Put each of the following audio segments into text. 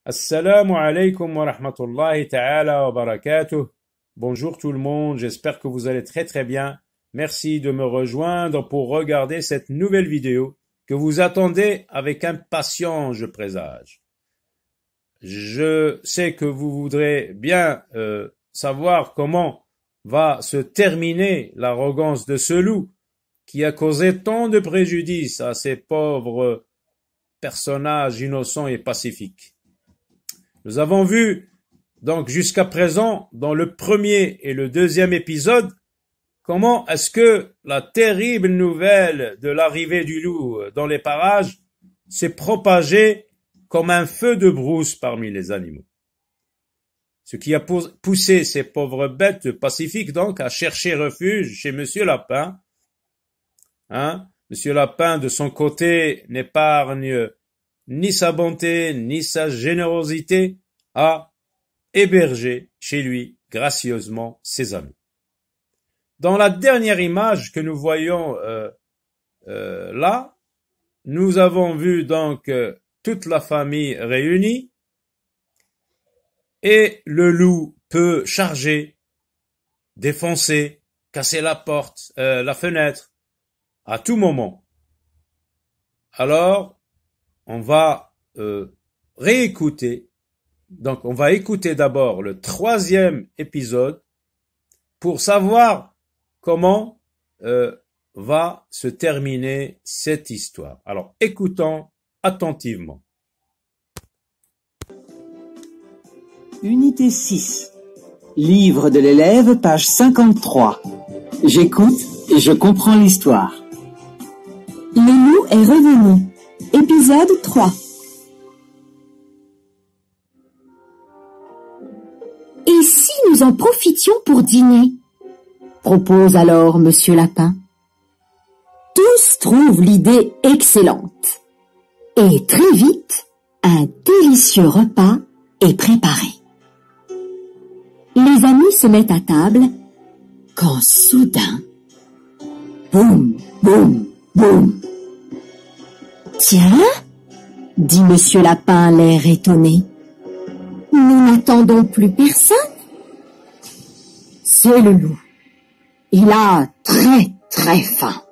Assalamu alaikum wa rahmatullahi ta'ala wa barakatuh. Bonjour tout le monde, j'espère que vous allez très très bien. Merci de me rejoindre pour regarder cette nouvelle vidéo que vous attendez avec impatience, je présage. Je sais que vous voudrez bien savoir comment va se terminer l'arrogance de ce loup qui a causé tant de préjudice à ces pauvres personnages innocents et pacifiques. Nous avons vu donc jusqu'à présent dans le premier et le deuxième épisode comment est-ce que la terrible nouvelle de l'arrivée du loup dans les parages s'est propagée comme un feu de brousse parmi les animaux. Ce qui a poussé ces pauvres bêtes pacifiques donc à chercher refuge chez Monsieur Lapin. Monsieur Lapin de son côté n'épargne ni sa bonté, ni sa générosité à héberger chez lui gracieusement ses amis. Dans la dernière image que nous voyons là, nous avons vu donc toute la famille réunie et le loup peut charger, défoncer, casser la porte, la fenêtre à tout moment. Alors, on va réécouter. Donc, on va écouter d'abord le troisième épisode pour savoir comment va se terminer cette histoire. Alors, écoutons attentivement. Unité 6. Livre de l'élève, page 53. J'écoute et je comprends l'histoire. Le loup est revenu. Épisode 3. Et si nous en profitions pour dîner? Propose alors Monsieur Lapin. Tous trouvent l'idée excellente. Et très vite, un délicieux repas est préparé. Les amis se mettent à table quand soudain, boum, boum, boum. Tiens, dit Monsieur Lapin l'air étonné. Nous n'attendons plus personne. C'est le loup. Il a très très faim.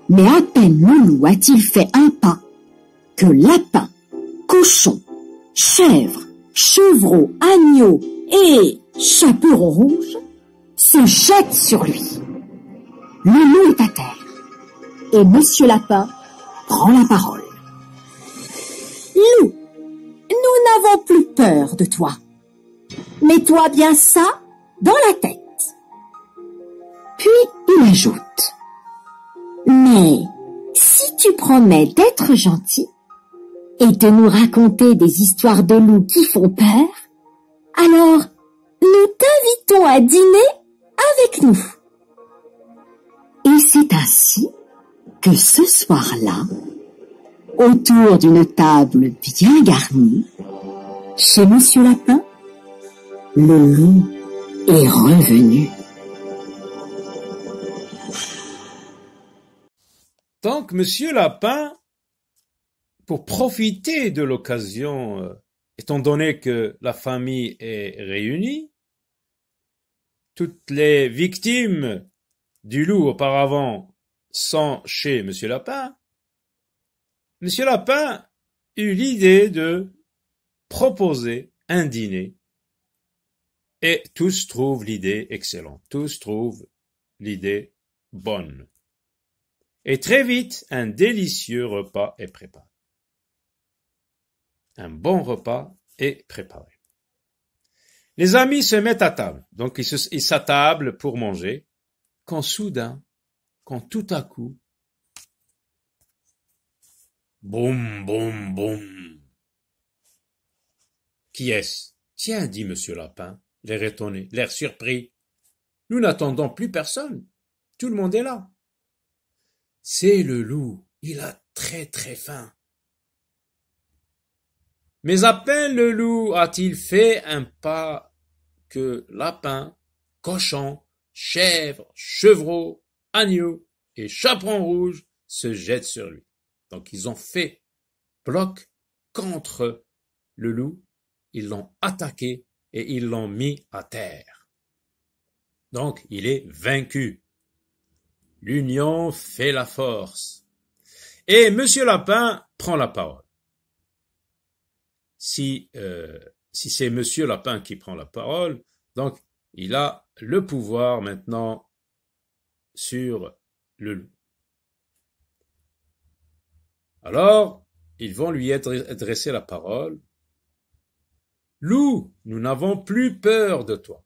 Mais à peine le loup a-t-il fait un pas que lapin, cochon, chèvre, chevreau, agneau et chaperon rouge se jettent sur lui. Le loup est à terre et Monsieur Lapin prend la parole. Loup, nous n'avons plus peur de toi. Mets-toi bien ça dans la tête. Puis il ajoute. Mais si tu promets d'être gentil et de nous raconter des histoires de loups qui font peur, alors nous t'invitons à dîner avec nous. Et c'est ainsi que ce soir-là, autour d'une table bien garnie, chez Monsieur Lapin, le loup est revenu. Donc, Monsieur Lapin, pour profiter de l'occasion, étant donné que la famille est réunie, toutes les victimes du loup auparavant sont chez Monsieur Lapin, Monsieur Lapin eut l'idée de proposer un dîner et tous trouvent l'idée excellente, tous trouvent l'idée bonne. Et très vite, un délicieux repas est préparé. Un bon repas est préparé. Les amis se mettent à table, donc ils s'attablent pour manger, quand soudain, quand tout à coup, boum, boum, boum. Qui est-ce? Tiens, dit Monsieur Lapin, l'air étonné, l'air surpris. Nous n'attendons plus personne. Tout le monde est là. C'est le loup. Il a très très faim. Mais à peine le loup a-t-il fait un pas que lapin, cochon, chèvre, chevreau, agneau et chaperon rouge se jettent sur lui. Donc ils ont fait bloc contre le loup, ils l'ont attaqué et ils l'ont mis à terre. Donc, il est vaincu. L'union fait la force. Et Monsieur Lapin prend la parole. Si c'est Monsieur Lapin qui prend la parole, donc il a le pouvoir maintenant sur le loup. Alors, ils vont lui adresser la parole. Loup, nous n'avons plus peur de toi.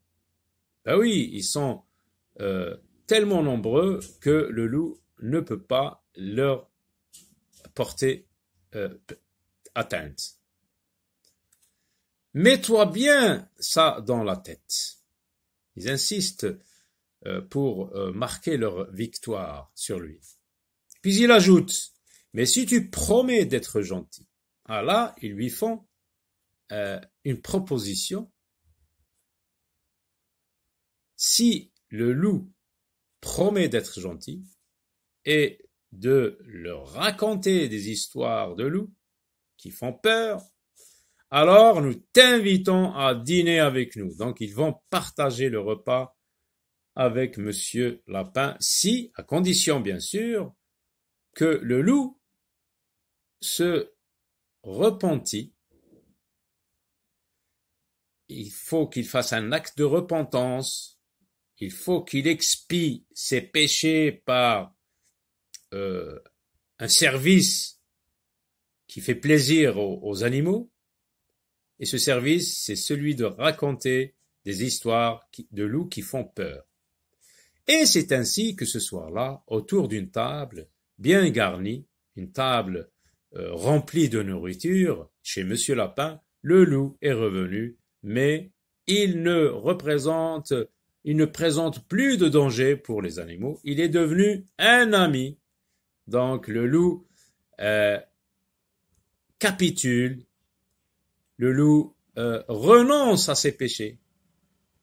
Ben oui, ils sont tellement nombreux que le loup ne peut pas leur porter atteinte. Mets-toi bien ça dans la tête. Ils insistent pour marquer leur victoire sur lui. Puis il ajoute, mais si tu promets d'être gentil, ah là, ils lui font une proposition. Si le loup promet d'être gentil et de leur raconter des histoires de loups qui font peur, alors nous t'invitons à dîner avec nous. Donc ils vont partager le repas avec Monsieur Lapin, si, à condition bien sûr, que le loup se repentit. Il faut qu'il fasse un acte de repentance. Il faut qu'il expie ses péchés par un service qui fait plaisir aux animaux. Et ce service, c'est celui de raconter des histoires de loups qui font peur. Et c'est ainsi que ce soir-là, autour d'une table bien garnie, une table remplie de nourriture, chez Monsieur Lapin, le loup est revenu, mais il ne présente plus de danger pour les animaux. Il est devenu un ami. Donc le loup capitule. Le loup renonce à ses péchés.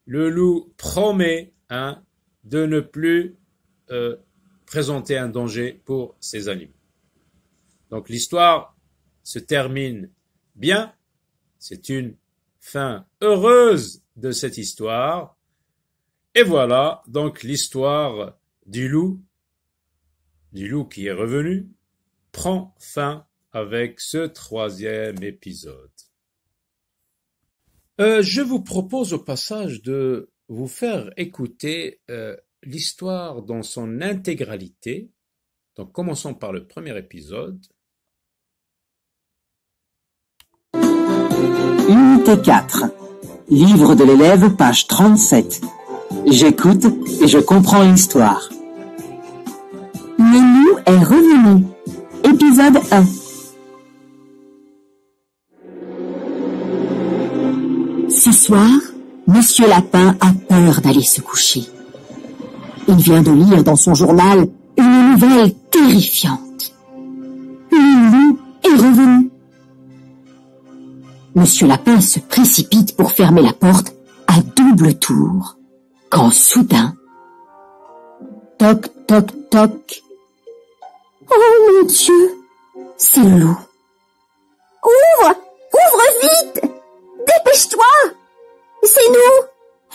Le loup promet de ne plus présenter un danger pour ses animaux. Donc l'histoire se termine bien. C'est une fin heureuse de cette histoire. Et voilà donc l'histoire du loup qui est revenu, prend fin avec ce 3e épisode. Je vous propose au passage de vous faire écouter l'histoire dans son intégralité. Donc commençons par le premier épisode. Unité 4. Livre de l'élève, page 37. J'écoute et je comprends l'histoire. Minou est revenu. Épisode 1. Ce soir, Monsieur Lapin a peur d'aller se coucher. Il vient de lire dans son journal une nouvelle terrifiante. Le loup est revenu. Monsieur Lapin se précipite pour fermer la porte à double tour, quand soudain... Toc, toc, toc. Oh mon Dieu, c'est le loup. Ouvre! Ouvre vite! Dépêche-toi! C'est nous,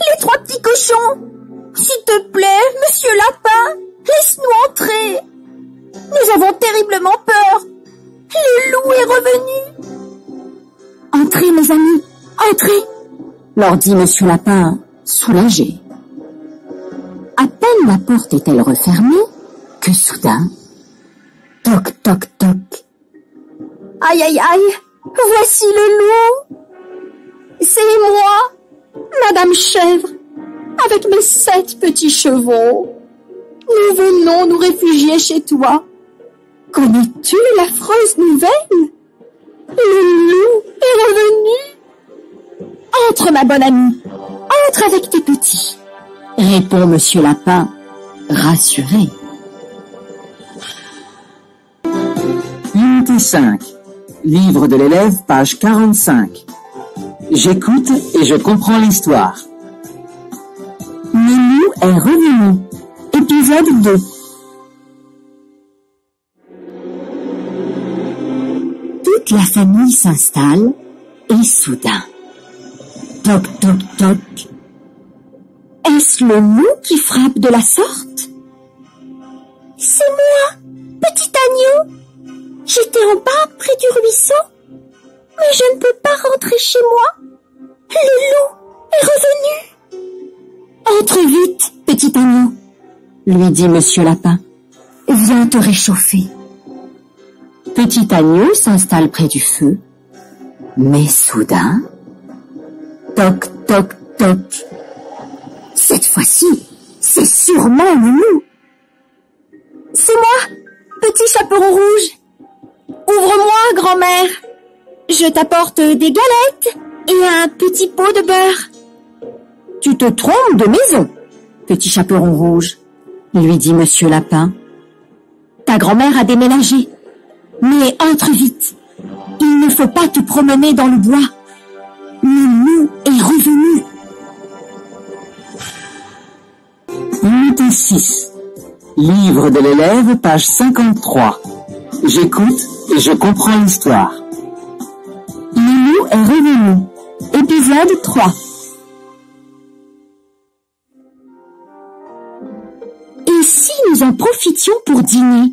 les 3 petits cochons. S'il te plaît, Monsieur Lapin, laisse-nous entrer. Nous avons terriblement peur. Le loup est revenu. Entrez, mes amis, entrez, leur dit Monsieur Lapin, soulagé. À peine la porte est-elle refermée que soudain, toc, toc, toc. Aïe, aïe, aïe, voici le loup. C'est moi, Madame Chèvre, avec mes 7 petits chevaux. Nous venons nous réfugier chez toi. Connais-tu l'affreuse nouvelle? Le loup est revenu. Entre, ma bonne amie, entre avec tes petits, répond Monsieur Lapin, rassuré. Unité 5. Livre de l'élève, page 45. J'écoute et je comprends l'histoire. Minou est revenu. Épisode 2. Toute la famille s'installe Et soudain, toc toc toc, est-ce le loup qui frappe de la sorte? C'est moi, petit agneau. J'étais en bas près du ruisseau, mais je ne peux pas rentrer chez moi. Le loup est revenu. Entre vite, petit agneau, lui dit Monsieur Lapin. Viens te réchauffer. Petit agneau s'installe près du feu, mais soudain, toc toc toc. Cette fois-ci, c'est sûrement le loup. C'est moi, petit chaperon rouge. Ouvre-moi, grand-mère. Je t'apporte des galettes et un petit pot de beurre. Tu te trompes de maison, petit chaperon rouge, lui dit Monsieur Lapin. Ta grand-mère a déménagé, mais entre vite. Il ne faut pas te promener dans le bois. Le loup est revenu. Unité 6. Livre de l'élève, page 53. J'écoute et je comprends l'histoire. Le loup est revenu. Épisode 3. Et si nous en profitions pour dîner?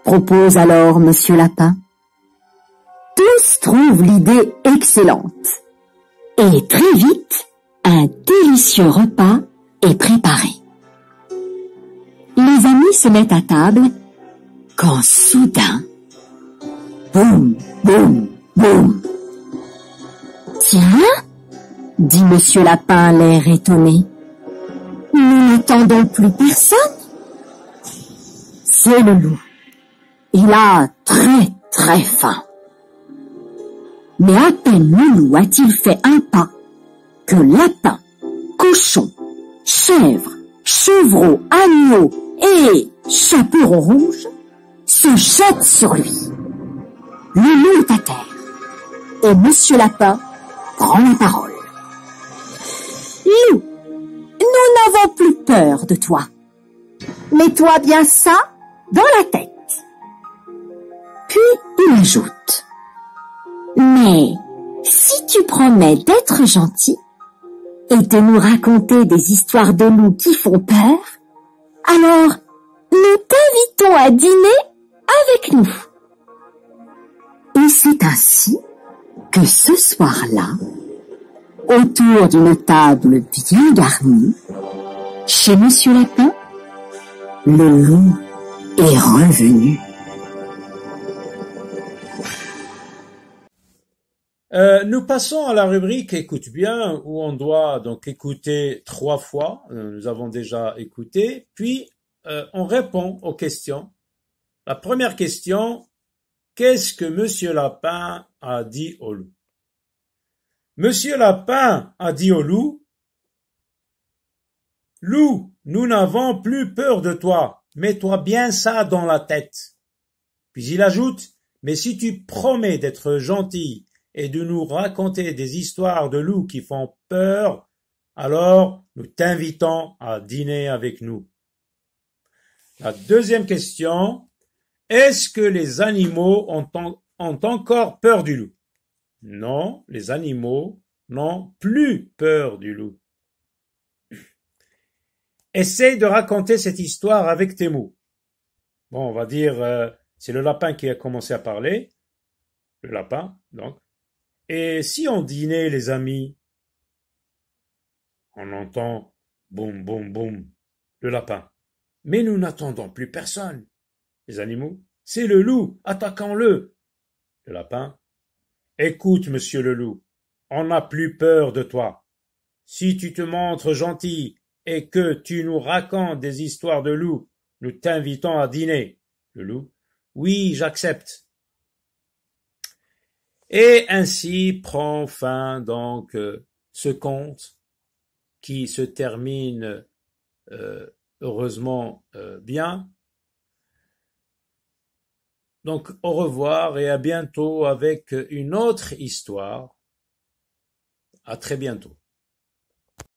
Propose alors Monsieur Lapin. Tous trouvent l'idée excellente. Et très vite, un délicieux repas est préparé. Les amis se mettent à table quand soudain, boum, boum, boum. Tiens, dit Monsieur Lapin l'air étonné. Nous n'attendons plus personne. C'est le loup. Il a très très faim. Mais à peine le loup a-t-il fait un pas que lapin, cochon, chèvre, chevreau, agneau et chaperon rouge se jettent sur lui. Le loup est à terre et Monsieur Lapin prend la parole. Loup, nous n'avons plus peur de toi. Mets-toi bien ça dans la tête. Puis il ajoute. Mais si tu promets d'être gentil et de nous raconter des histoires de loups qui font peur, alors nous t'invitons à dîner avec nous. Et c'est ainsi que ce soir-là, autour d'une table bien garnie, chez Monsieur Lapin, le loup est revenu. Nous passons à la rubrique Écoute bien, où on doit donc écouter 3 fois. Nous avons déjà écouté, puis on répond aux questions. La première question, qu'est-ce que Monsieur Lapin a dit au loup? Monsieur Lapin a dit au loup, « Loup, nous n'avons plus peur de toi, mets-toi bien ça dans la tête. » Puis il ajoute, « Mais si tu promets d'être gentil et de nous raconter des histoires de loups qui font peur, alors nous t'invitons à dîner avec nous. » La deuxième question, est-ce que les animaux ont encore peur du loup? Non, les animaux n'ont plus peur du loup. Essaye de raconter cette histoire avec tes mots. Bon, on va dire, c'est le lapin qui a commencé à parler. Le lapin, donc. Et si on dînait, les amis, on entend boum, boum, boum, le lapin. Mais nous n'attendons plus personne. Les animaux, c'est le loup, attaquons-le. Le lapin, écoute, monsieur le loup, on n'a plus peur de toi. Si tu te montres gentil et que tu nous racontes des histoires de loups, nous t'invitons à dîner. Le loup, oui, j'accepte. Et ainsi prend fin donc ce conte qui se termine heureusement bien. Donc au revoir et à bientôt avec une autre histoire. À très bientôt.